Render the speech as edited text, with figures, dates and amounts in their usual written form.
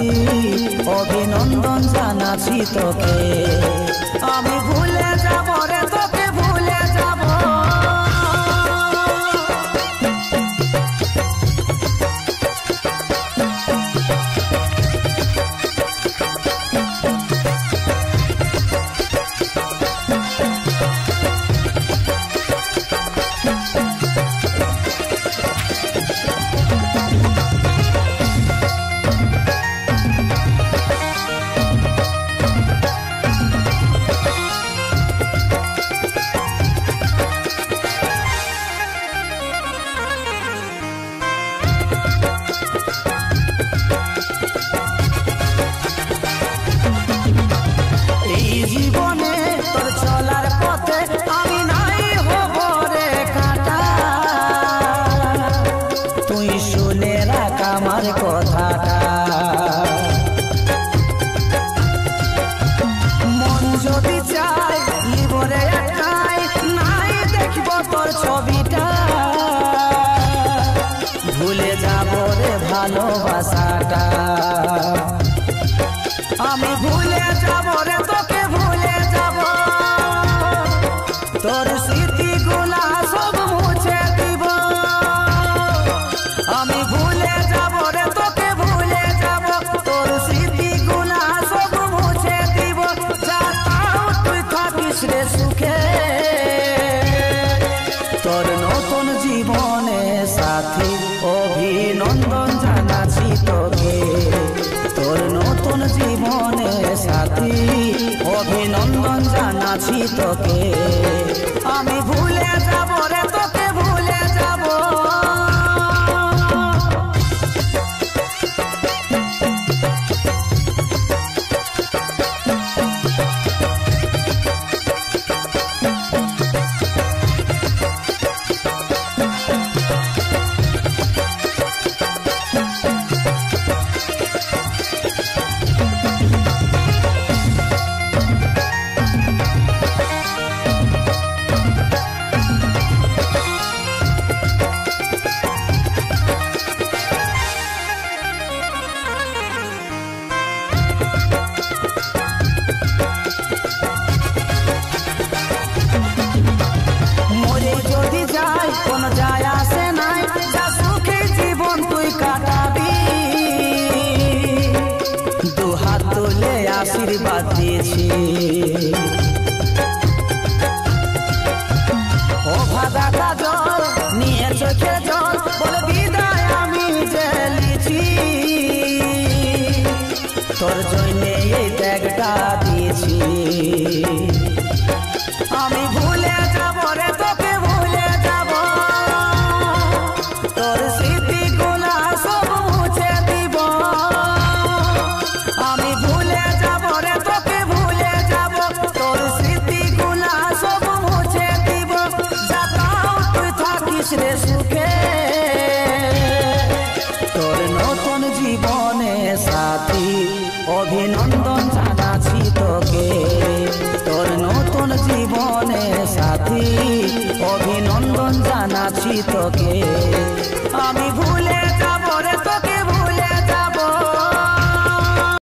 সাথী অভিনন্দন জানাচ্ছি তোকে। আমি ভুলে যাব রে তোকে ভুলে যাব। জীবনে তোর চলার পথে আমি নাই হব রে কাঁটা, তুই শুনে রাখ আমার কথাটা। মন যদি চাই লিবরে একাই নাই দেখব তোর ছবিটা, ভুলে যাব রে ভালোবাসাটা। আমি ভুলে যাব রে তোকে ভুলে যাব, তোর স্মৃতিগুলা সব মুছে দিব। আমি ভুলে যাব রে তোকে ভুলে যাব, তোর স্মৃতিগুলা সব মুছে দিব। যা তাও তুই থাকিস রে সুখে, তোর নতুন জীবনে সাথী অভিনন্দন জানাচ্ছি তোকে। তোর নতুন জীবনে সাথী অভিনন্দন জানাচ্ছি তোকে। আমি ভুলে যাব রে তোকে ভুলে যাব। যদি যাই কোন যায় আসে নাই, যা সুখে জীবন তুই কাটাবি। দু হাত তুলে আশীর্বাদ দিয়েছি, ও ভাদাটা জল নিয়ে চোখে জল বলে বিদায় আমি জেলেছি। তোর জন্য এই ত্যাগটা দিয়েছি। আমি ভুলে যাব রে তোকে ভুলে যাব, তোর স্মৃতিগুলা সব মুছে দিব। আমি ভুলে যাব রে তোকে ভুলে যাব, তোর স্মৃতিগুলা সব মুছে দিব। যা তাও তুই থাকিস রে সুখে, তোর নতুন জীবনে সাথী অভিনন্দন জানাচ্ছি তোকে। তোর নতুন জীবনে সাথী অভিনন্দন জানাচ্ছি তোকে। আমি ভুলে